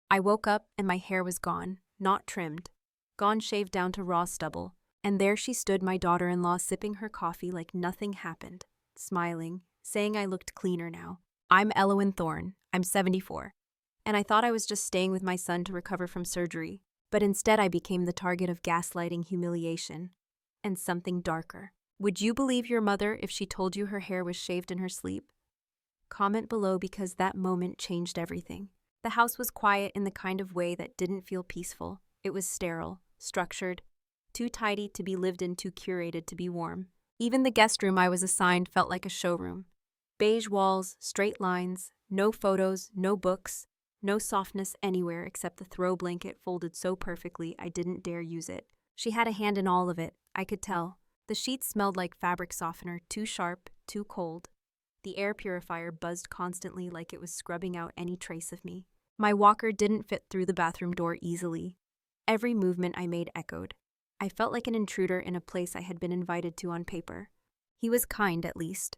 I woke up and my hair was gone, not trimmed, gone shaved down to raw stubble, and there she stood, my daughter-in-law, sipping her coffee like nothing happened, smiling, saying I looked cleaner now. I'm Elowen Thorne, I'm 74, and I thought I was just staying with my son to recover from surgery, but instead I became the target of gaslighting, humiliation, and something darker. Would you believe your mother if she told you her hair was shaved in her sleep? Comment below, because that moment changed everything. The house was quiet in the kind of way that didn't feel peaceful. It was sterile, structured, too tidy to be lived in, too curated to be warm. Even the guest room I was assigned felt like a showroom. Beige walls, straight lines, no photos, no books, no softness anywhere except the throw blanket folded so perfectly I didn't dare use it. She had a hand in all of it, I could tell. The sheets smelled like fabric softener, too sharp, too cold. The air purifier buzzed constantly like it was scrubbing out any trace of me. My walker didn't fit through the bathroom door easily. Every movement I made echoed. I felt like an intruder in a place I had been invited to on paper. He was kind, at least.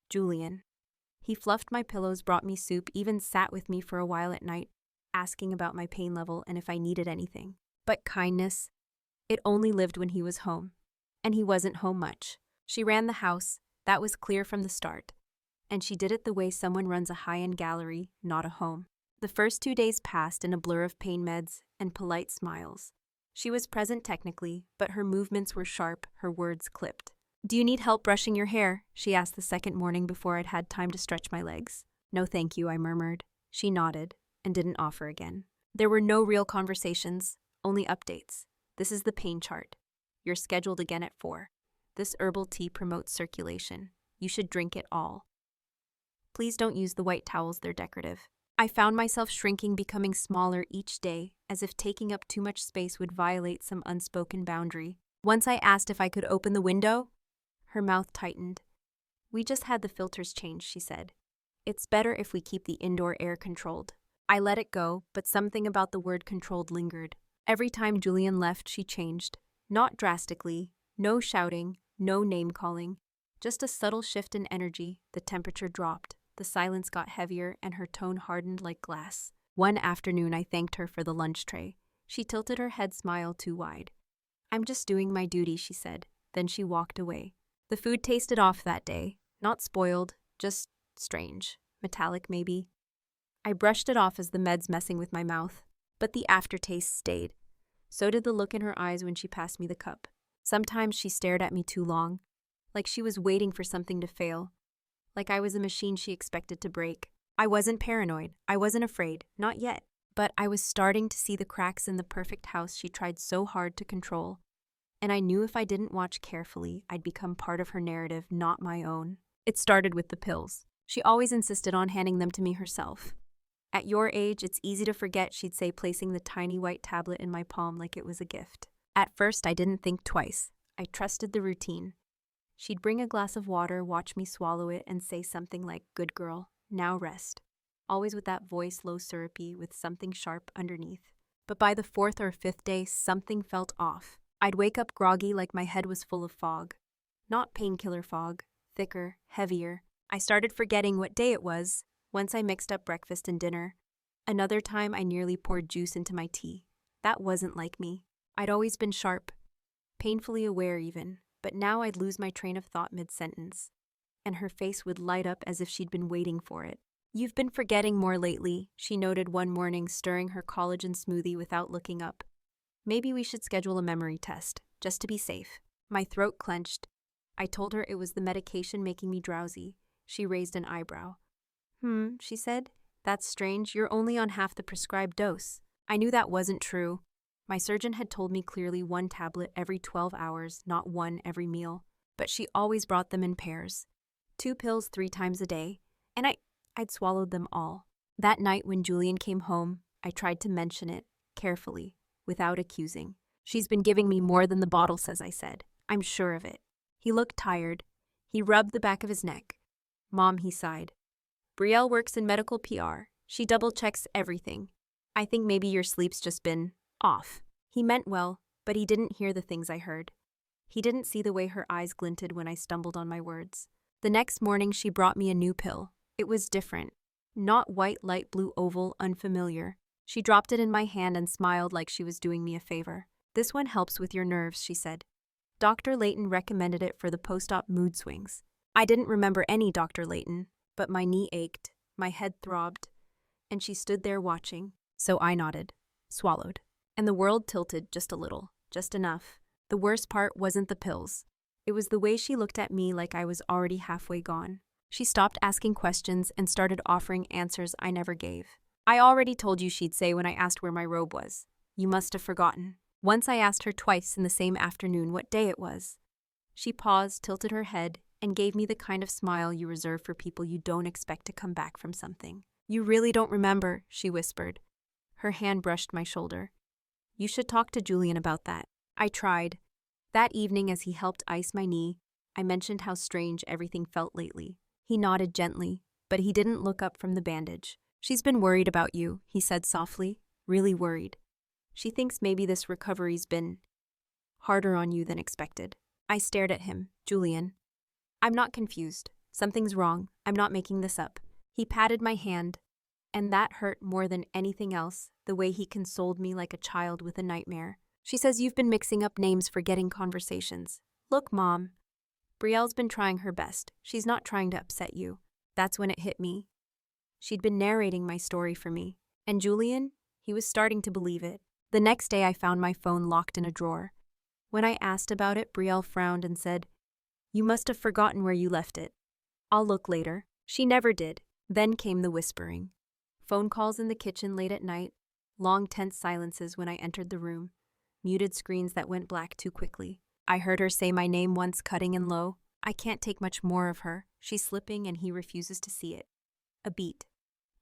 Julian. He fluffed my pillows, brought me soup, even sat with me for a while at night, asking about my pain level and if I needed anything. But kindness, it only lived when he was home. And he wasn't home much. She ran the house, that was clear from the start. And she did it the way someone runs a high-end gallery, not a home. The first 2 days passed in a blur of pain meds and polite smiles. She was present technically, but her movements were sharp, her words clipped. "Do you need help brushing your hair?" she asked the second morning before I'd had time to stretch my legs. "No thank you," I murmured. She nodded and didn't offer again. There were no real conversations, only updates. "This is the pain chart. You're scheduled again at 4. This herbal tea promotes circulation. You should drink it all. Please don't use the white towels, they're decorative." I found myself shrinking, becoming smaller each day, as if taking up too much space would violate some unspoken boundary. Once I asked if I could open the window. Her mouth tightened. "We just had the filters changed," she said. "It's better if we keep the indoor air controlled." I let it go, but something about the word controlled lingered. Every time Julian left, she changed. Not drastically, no shouting, no name-calling, just a subtle shift in energy. The temperature dropped. The silence got heavier and her tone hardened like glass. One afternoon I thanked her for the lunch tray. She tilted her head, smile too wide. "I'm just doing my duty," she said. Then she walked away. The food tasted off that day. Not spoiled, just strange. Metallic, maybe. I brushed it off as the meds messing with my mouth. But the aftertaste stayed. So did the look in her eyes when she passed me the cup. Sometimes she stared at me too long, like she was waiting for something to fail. Like I was a machine she expected to break. I wasn't paranoid. I wasn't afraid. Not yet. But I was starting to see the cracks in the perfect house she tried so hard to control. And I knew if I didn't watch carefully, I'd become part of her narrative, not my own. It started with the pills. She always insisted on handing them to me herself. "At your age, it's easy to forget," she'd say, placing the tiny white tablet in my palm like it was a gift. At first, I didn't think twice. I trusted the routine. She'd bring a glass of water, watch me swallow it, and say something like, "Good girl, now rest." Always with that voice, low syrupy, with something sharp underneath. But by the 4th or 5th day, something felt off. I'd wake up groggy, like my head was full of fog. Not painkiller fog, thicker, heavier. I started forgetting what day it was. Once I mixed up breakfast and dinner. Another time I nearly poured juice into my tea. That wasn't like me. I'd always been sharp, painfully aware even. But now I'd lose my train of thought mid-sentence, and her face would light up as if she'd been waiting for it. "You've been forgetting more lately," she noted one morning, stirring her collagen smoothie without looking up. "Maybe we should schedule a memory test, just to be safe." My throat clenched. I told her it was the medication making me drowsy. She raised an eyebrow. She said. "That's strange. You're only on half the prescribed dose." I knew that wasn't true. My surgeon had told me clearly 1 tablet every 12 hours, not 1 every meal. But she always brought them in pairs. 2 pills 3 times a day, and I'd swallowed them all. That night when Julian came home, I tried to mention it, carefully, without accusing. "She's been giving me more than the bottle says," I said. "I'm sure of it." He looked tired. He rubbed the back of his neck. "Mom," he sighed. "Brielle works in medical PR. She double-checks everything. I think maybe your sleep's just been off." He meant well, but he didn't hear the things I heard. He didn't see the way her eyes glinted when I stumbled on my words. The next morning, she brought me a new pill. It was different. Not white, light blue oval, unfamiliar. She dropped it in my hand and smiled like she was doing me a favor. This one helps with your nerves, she said. Dr. Layton recommended it for the post-op mood swings. I didn't remember any Dr. Layton, but my knee ached, my head throbbed, and she stood there watching. So I nodded, swallowed, and the world tilted just a little, just enough. The worst part wasn't the pills. It was the way she looked at me like I was already halfway gone. She stopped asking questions and started offering answers I never gave. I already told you, she'd say when I asked where my robe was. You must have forgotten. Once I asked her twice in the same afternoon what day it was. She paused, tilted her head, and gave me the kind of smile you reserve for people you don't expect to come back from something. You really don't remember, she whispered. Her hand brushed my shoulder. You should talk to Julian about that. I tried. That evening, as he helped ice my knee, I mentioned how strange everything felt lately. He nodded gently, but he didn't look up from the bandage. She's been worried about you, he said softly, really worried. She thinks maybe this recovery's been harder on you than expected. I stared at him. Julian. I'm not confused. Something's wrong. I'm not making this up. He patted my hand, and that hurt more than anything else, the way he consoled me like a child with a nightmare. She says you've been mixing up names, forgetting conversations. Look, Mom. Brielle's been trying her best. She's not trying to upset you. That's when it hit me. She'd been narrating my story for me. And Julian, he was starting to believe it. The next day I found my phone locked in a drawer. When I asked about it, Brielle frowned and said, You must have forgotten where you left it. I'll look later. She never did. Then came the whispering. Phone calls in the kitchen late at night, long tense silences when I entered the room, muted screens that went black too quickly. I heard her say my name once, cutting and low. I can't take much more of her. She's slipping and he refuses to see it. A beat.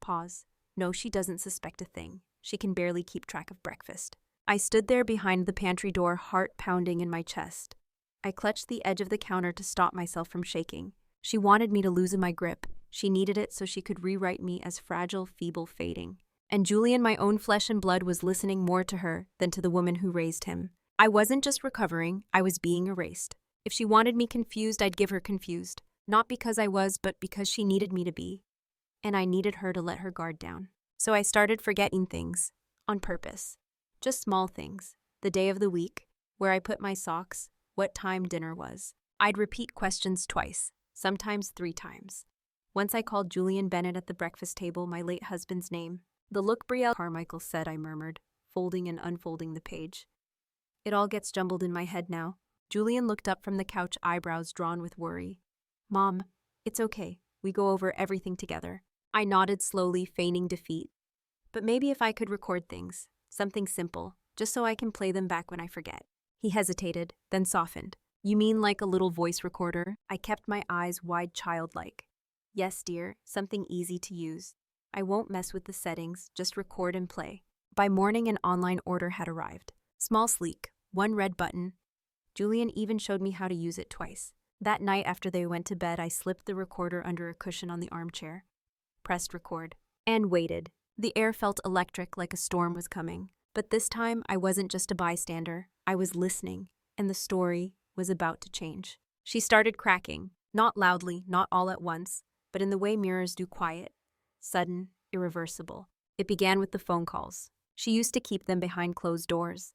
Pause. No, she doesn't suspect a thing. She can barely keep track of breakfast. I stood there behind the pantry door, heart pounding in my chest. I clutched the edge of the counter to stop myself from shaking. She wanted me to loosen my grip. She needed it so she could rewrite me as fragile, feeble, fading. And Julian, my own flesh and blood, was listening more to her than to the woman who raised him. I wasn't just recovering, I was being erased. If she wanted me confused, I'd give her confused. Not because I was, but because she needed me to be. And I needed her to let her guard down. So I started forgetting things. On purpose. Just small things. The day of the week, where I put my socks, what time dinner was. I'd repeat questions twice, sometimes 3 times. Once I called Julian Bennett at the breakfast table my late husband's name. The look Brielle Carmichael said, I murmured, folding and unfolding the page. It all gets jumbled in my head now. Julian looked up from the couch, eyebrows drawn with worry. Mom, it's okay. We go over everything together. I nodded slowly, feigning defeat. But maybe if I could record things, something simple, just so I can play them back when I forget. He hesitated, then softened. You mean like a little voice recorder? I kept my eyes wide, childlike. Yes, dear, something easy to use. I won't mess with the settings, just record and play. By morning, an online order had arrived. Small, sleek, 1 red button. Julian even showed me how to use it twice. That night after they went to bed, I slipped the recorder under a cushion on the armchair, pressed record, and waited. The air felt electric, like a storm was coming. But this time, I wasn't just a bystander. I was listening, and the story was about to change. She started cracking, not loudly, not all at once, but in the way mirrors do, quiet, sudden, irreversible. It began with the phone calls. She used to keep them behind closed doors.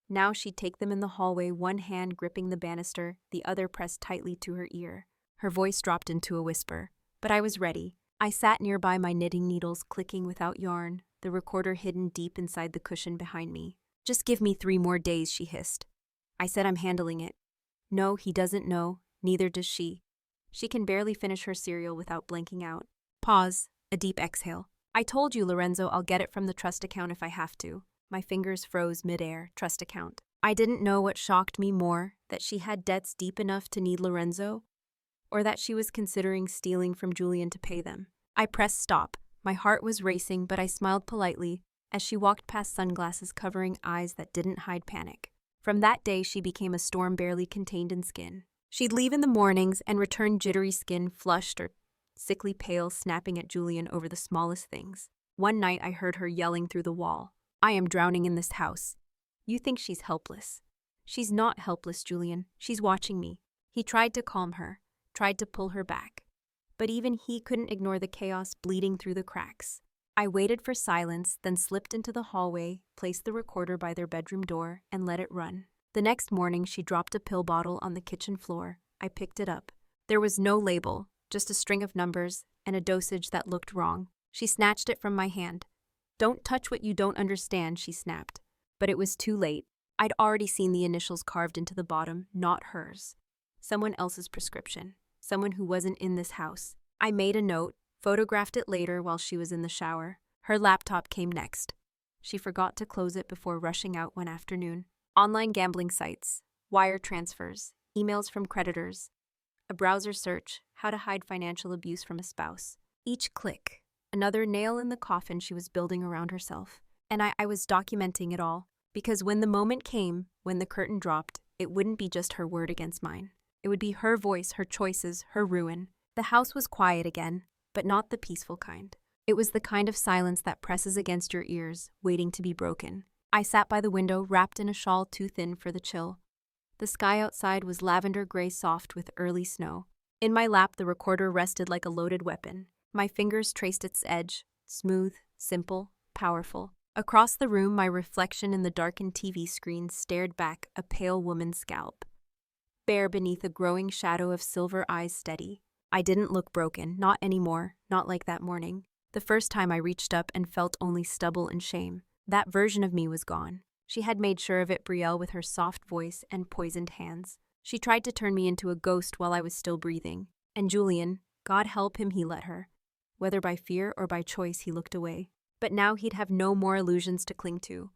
Now she'd take them in the hallway, one hand gripping the banister, the other pressed tightly to her ear. Her voice dropped into a whisper. But I was ready. I sat nearby, my knitting needles clicking without yarn, the recorder hidden deep inside the cushion behind me. Just give me 3 more days, she hissed. I said, I'm handling it. No, he doesn't know. Neither does she. She can barely finish her cereal without blanking out. Pause. A deep exhale. I told you, Lorenzo, I'll get it from the trust account if I have to. My fingers froze midair. Trust account. I didn't know what shocked me more, that she had debts deep enough to need Lorenzo, or that she was considering stealing from Julian to pay them. I pressed stop. My heart was racing, but I smiled politely as she walked past, sunglasses covering eyes that didn't hide panic. From that day, she became a storm barely contained in skin. She'd leave in the mornings and return jittery skin, flushed or sickly pale, snapping at Julian over the smallest things. One night, I heard her yelling through the wall. I am drowning in this house. You think she's helpless. She's not helpless, Julian. She's watching me. He tried to calm her, tried to pull her back. But even he couldn't ignore the chaos bleeding through the cracks. I waited for silence, then slipped into the hallway, placed the recorder by their bedroom door, and let it run. The next morning, she dropped a pill bottle on the kitchen floor. I picked it up. There was no label, just a string of numbers and a dosage that looked wrong. She snatched it from my hand. "Don't touch what you don't understand," she snapped. But it was too late. I'd already seen the initials carved into the bottom, not hers. Someone else's prescription. Someone who wasn't in this house. I made a note, photographed it later while she was in the shower. Her laptop came next. She forgot to close it before rushing out one afternoon. Online gambling sites, wire transfers, emails from creditors, a browser search, how to hide financial abuse from a spouse. Each click, another nail in the coffin she was building around herself. And I was documenting it all, because when the moment came, when the curtain dropped, it wouldn't be just her word against mine. It would be her voice, her choices, her ruin. The house was quiet again, but not the peaceful kind. It was the kind of silence that presses against your ears, waiting to be broken. I sat by the window, wrapped in a shawl too thin for the chill. The sky outside was lavender gray soft with early snow. In my lap, the recorder rested like a loaded weapon. My fingers traced its edge, smooth, simple, powerful. Across the room, my reflection in the darkened TV screen stared back, a pale woman's scalp. Bare beneath a growing shadow of silver eyes steady. I didn't look broken, not anymore, not like that morning. The first time I reached up and felt only stubble and shame. That version of me was gone. She had made sure of it, Brielle, with her soft voice and poisoned hands. She tried to turn me into a ghost while I was still breathing. And Julian, God help him, he let her. Whether by fear or by choice, he looked away. But now he'd have no more illusions to cling to.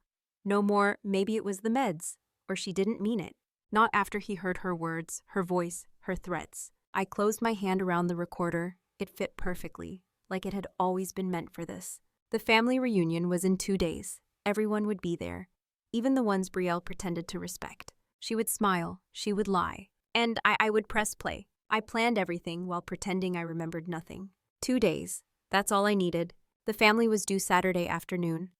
No more, maybe it was the meds, or she didn't mean it. Not after he heard her words, her voice, her threats. I closed my hand around the recorder. It fit perfectly, like it had always been meant for this. The family reunion was in 2 days. Everyone would be there, even the ones Brielle pretended to respect. She would smile, she would lie, and I would press play. I planned everything while pretending I remembered nothing. 2 days, that's all I needed. The family was due Saturday afternoon.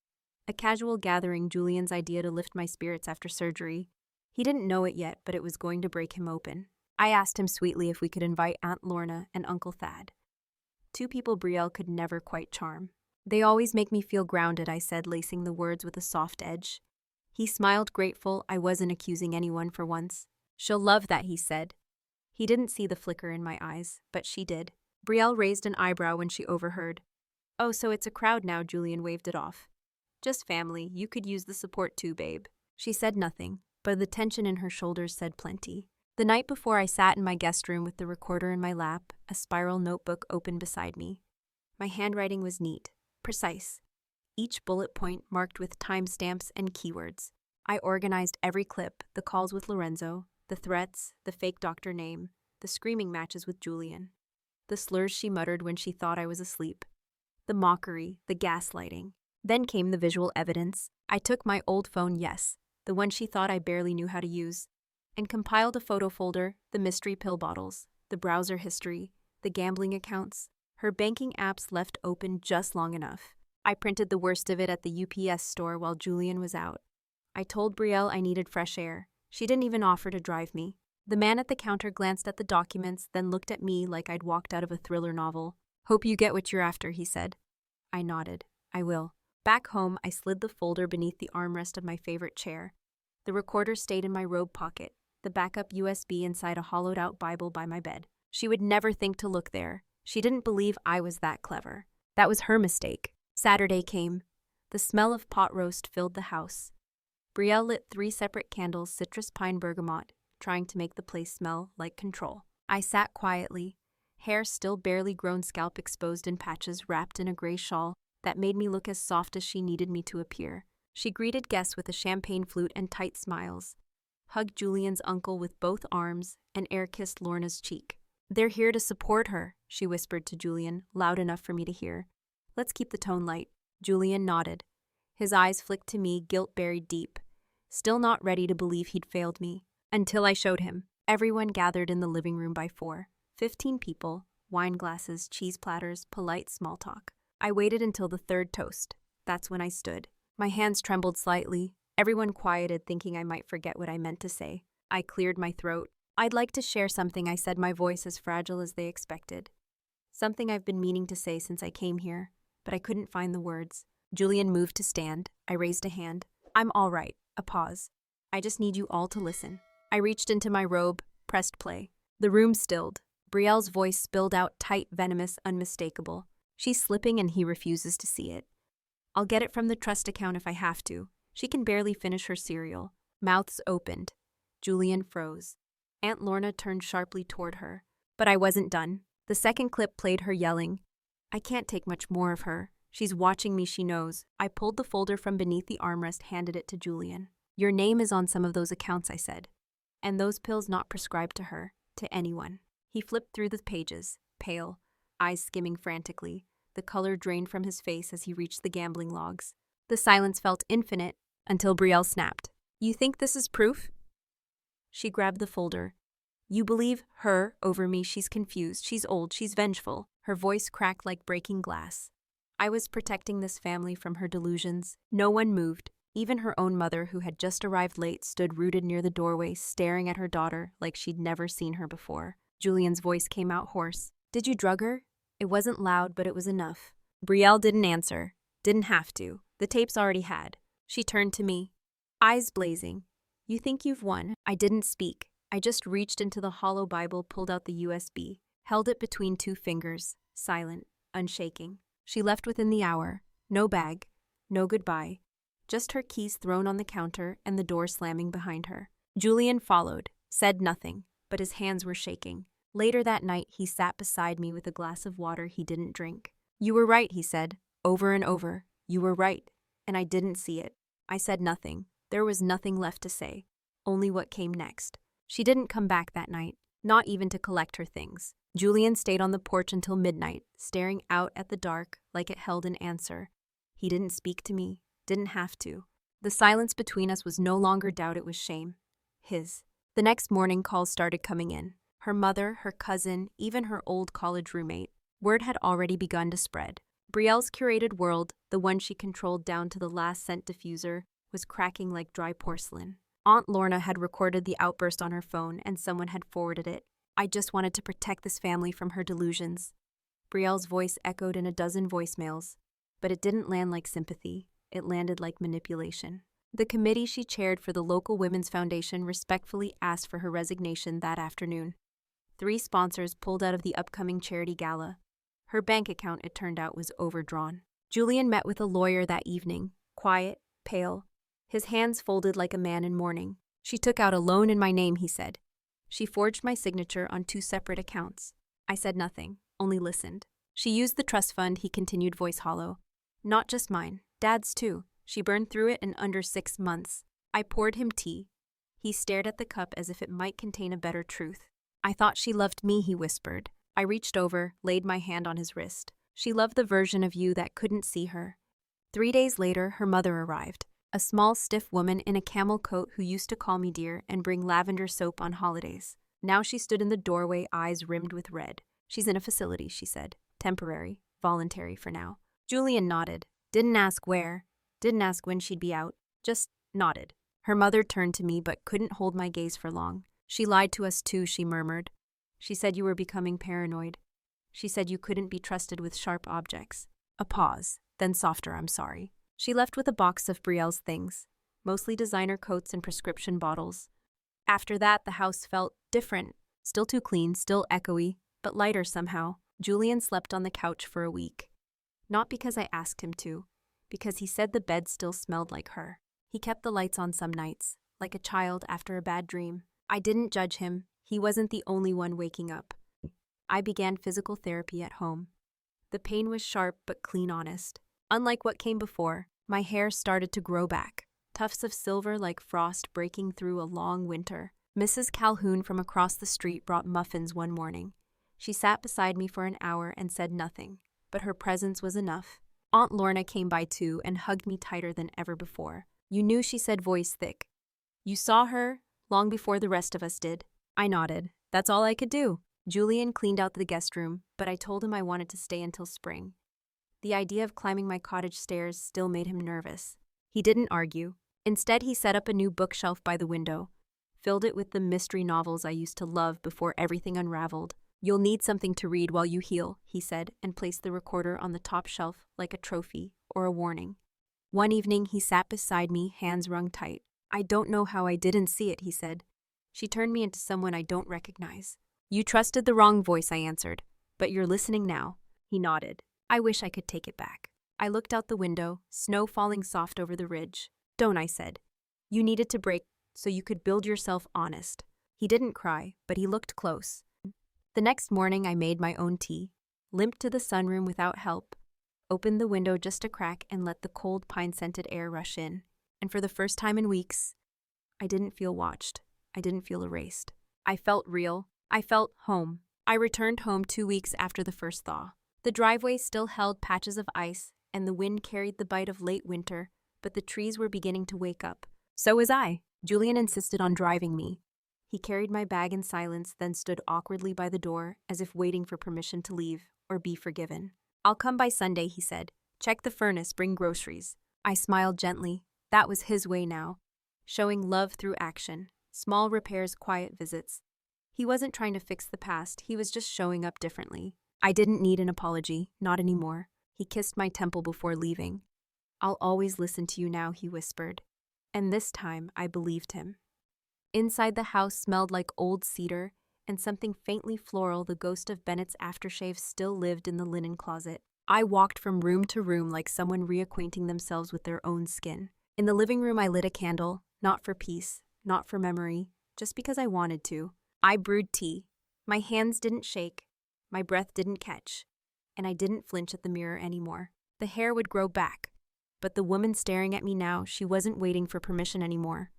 A casual gathering, Julian's idea to lift my spirits after surgery. He didn't know it yet, but it was going to break him open. I asked him sweetly if we could invite Aunt Lorna and Uncle Thad. 2 people Brielle could never quite charm. "They always make me feel grounded," I said, lacing the words with a soft edge. He smiled, grateful I wasn't accusing anyone for once. "She'll love that," he said. He didn't see the flicker in my eyes, but she did. Brielle raised an eyebrow when she overheard. "Oh, so it's a crowd now," Julian waved it off. "Just family, you could use the support too, babe." She said nothing, but the tension in her shoulders said plenty. The night before, I sat in my guest room with the recorder in my lap, a spiral notebook open beside me. My handwriting was neat, precise. Each bullet point marked with timestamps and keywords. I organized every clip, the calls with Lorenzo, the threats, the fake doctor name, the screaming matches with Julian, the slurs she muttered when she thought I was asleep, the mockery, the gaslighting. Then came the visual evidence. I took my old phone, yes, the one she thought I barely knew how to use, and compiled a photo folder, the mystery pill bottles, the browser history, the gambling accounts, her banking apps left open just long enough. I printed the worst of it at the UPS store while Julian was out. I told Brielle I needed fresh air. She didn't even offer to drive me. The man at the counter glanced at the documents, then looked at me like I'd walked out of a thriller novel. "Hope you get what you're after," he said. I nodded. "I will." Back home, I slid the folder beneath the armrest of my favorite chair. The recorder stayed in my robe pocket, the backup USB inside a hollowed-out Bible by my bed. She would never think to look there. She didn't believe I was that clever. That was her mistake. Saturday came. The smell of pot roast filled the house. Brielle lit 3 separate candles, citrus, pine, bergamot, trying to make the place smell like control. I sat quietly, hair still barely grown, scalp exposed in patches, wrapped in a gray shawl that made me look as soft as she needed me to appear. She greeted guests with a champagne flute and tight smiles, hugged Julian's uncle with both arms, and air-kissed Lorna's cheek. "They're here to support her," she whispered to Julian, loud enough for me to hear. "Let's keep the tone light." Julian nodded. His eyes flicked to me, guilt buried deep, still not ready to believe he'd failed me. Until I showed him. Everyone gathered in the living room by 4. 15 people, wine glasses, cheese platters, polite small talk. I waited until the 3rd toast. That's when I stood. My hands trembled slightly. Everyone quieted, thinking I might forget what I meant to say. I cleared my throat. "I'd like to share something," I said, my voice as fragile as they expected. "Something I've been meaning to say since I came here. but I couldn't find the words. Julian moved to stand. I raised a hand. I'm all right. A pause. I just need you all to listen. I reached into my robe, pressed play. The room stilled. Brielle's voice spilled out tight, venomous, unmistakable. She's slipping and he refuses to see it. I'll get it from the trust account if I have to. She can barely finish her cereal. Mouths opened. Julian froze. Aunt Lorna turned sharply toward her. But I wasn't done. The second clip played her yelling. I can't take much more of her. She's watching me, she knows. I pulled the folder from beneath the armrest, handed it to Julian. Your name is on some of those accounts, I said. And those pills not prescribed to her, to anyone. He flipped through the pages, pale, eyes skimming frantically. The color drained from his face as he reached the gambling logs. The silence felt infinite until Brielle snapped. You think this is proof? She grabbed the folder. You believe her over me. She's confused. She's old. She's vengeful. Her voice cracked like breaking glass. I was protecting this family from her delusions. No one moved. Even her own mother, who had just arrived late, stood rooted near the doorway, staring at her daughter like she'd never seen her before. Julian's voice came out hoarse. Did you drug her? It wasn't loud, but it was enough. Brielle didn't answer. Didn't have to. The tapes already had. She turned to me, eyes blazing. You think you've won? I didn't speak. I just reached into the hollow Bible, pulled out the USB, held it between two fingers, silent, unshaking. She left within the hour. No bag, no goodbye. Just her keys thrown on the counter and the door slamming behind her. Julian followed, said nothing, but his hands were shaking. Later that night, he sat beside me with a glass of water he didn't drink. You were right, he said, over and over. You were right, and I didn't see it. I said nothing. There was nothing left to say, only what came next. She didn't come back that night, not even to collect her things. Julian stayed on the porch until midnight, staring out at the dark like it held an answer. He didn't speak to me, didn't have to. The silence between us was no longer doubt, it was shame. His. The next morning, calls started coming in. Her mother, her cousin, even her old college roommate. Word had already begun to spread. Brielle's curated world, the one she controlled down to the last scent diffuser, was cracking like dry porcelain. Aunt Lorna had recorded the outburst on her phone, and someone had forwarded it. I just wanted to protect this family from her delusions. Brielle's voice echoed in a dozen voicemails, but it didn't land like sympathy. It landed like manipulation. The committee she chaired for the local women's foundation respectfully asked for her resignation that afternoon. 3 sponsors pulled out of the upcoming charity gala. Her bank account, it turned out, was overdrawn. Julian met with a lawyer that evening, quiet, pale, his hands folded like a man in mourning. She took out a loan in my name, he said. She forged my signature on 2 separate accounts. I said nothing, only listened. She used the trust fund, he continued, voice hollow. Not just mine, Dad's too. She burned through it in under 6 months. I poured him tea. He stared at the cup as if it might contain a better truth. I thought she loved me, he whispered. I reached over, laid my hand on his wrist. She loved the version of you that couldn't see her. 3 days later, her mother arrived. A small, stiff woman in a camel coat who used to call me dear and bring lavender soap on holidays. Now she stood in the doorway, eyes rimmed with red. She's in a facility, she said. Temporary, voluntary for now. Julian nodded. Didn't ask where. Didn't ask when she'd be out. Just nodded. Her mother turned to me but couldn't hold my gaze for long. She lied to us too, she murmured. She said you were becoming paranoid. She said you couldn't be trusted with sharp objects. A pause, then softer, I'm sorry. She left with a box of Brielle's things, mostly designer coats and prescription bottles. After that, the house felt different. Still too clean, still echoey, but lighter somehow. Julian slept on the couch for a week. Not because I asked him to, because he said the bed still smelled like her. He kept the lights on some nights, like a child after a bad dream. I didn't judge him. He wasn't the only one waking up. I began physical therapy at home. The pain was sharp but clean, honest. Unlike what came before, my hair started to grow back, tufts of silver like frost breaking through a long winter. Mrs. Calhoun from across the street brought muffins one morning. She sat beside me for an hour and said nothing, but her presence was enough. Aunt Lorna came by too and hugged me tighter than ever before. You knew, she said, voice thick. You saw her long before the rest of us did. I nodded. That's all I could do. Julian cleaned out the guest room, but I told him I wanted to stay until spring. The idea of climbing my cottage stairs still made him nervous. He didn't argue. Instead, he set up a new bookshelf by the window, filled it with the mystery novels I used to love before everything unraveled. You'll need something to read while you heal, he said, and placed the recorder on the top shelf like a trophy or a warning. One evening, he sat beside me, hands wrung tight. I don't know how I didn't see it, he said. She turned me into someone I don't recognize. You trusted the wrong voice, I answered. But you're listening now. He nodded. I wish I could take it back. I looked out the window, snow falling soft over the ridge. Don't, I said. You needed to break so you could build yourself honest. He didn't cry, but he looked close. The next morning, I made my own tea, limped to the sunroom without help, opened the window just a crack and let the cold pine-scented air rush in. And for the first time in weeks, I didn't feel watched. I didn't feel erased. I felt real. I felt home. I returned home 2 weeks after the first thaw. The driveway still held patches of ice, and the wind carried the bite of late winter, but the trees were beginning to wake up. So was I. Julian insisted on driving me. He carried my bag in silence, then stood awkwardly by the door, as if waiting for permission to leave or be forgiven. I'll come by Sunday, he said. Check the furnace, bring groceries. I smiled gently. That was his way now. Showing love through action. Small repairs, quiet visits. He wasn't trying to fix the past, he was just showing up differently. I didn't need an apology, not anymore. He kissed my temple before leaving. I'll always listen to you now, he whispered. And this time, I believed him. Inside the house smelled like old cedar, and something faintly floral, the ghost of Bennett's aftershave, still lived in the linen closet. I walked from room to room like someone reacquainting themselves with their own skin. In the living room, I lit a candle, not for peace, not for memory, just because I wanted to. I brewed tea. My hands didn't shake, my breath didn't catch, and I didn't flinch at the mirror anymore. The hair would grow back, but the woman staring at me now, she wasn't waiting for permission anymore.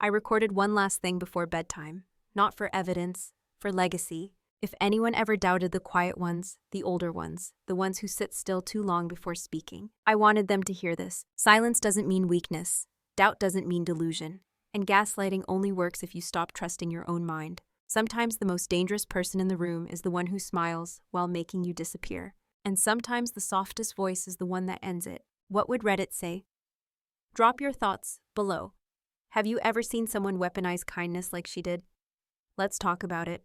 I recorded one last thing before bedtime, not for evidence, for legacy. If anyone ever doubted the quiet ones, the older ones, the ones who sit still too long before speaking, I wanted them to hear this. Silence doesn't mean weakness. Doubt doesn't mean delusion. And gaslighting only works if you stop trusting your own mind. Sometimes the most dangerous person in the room is the one who smiles while making you disappear. And sometimes the softest voice is the one that ends it. What would Reddit say? Drop your thoughts below. Have you ever seen someone weaponize kindness like she did? Let's talk about it.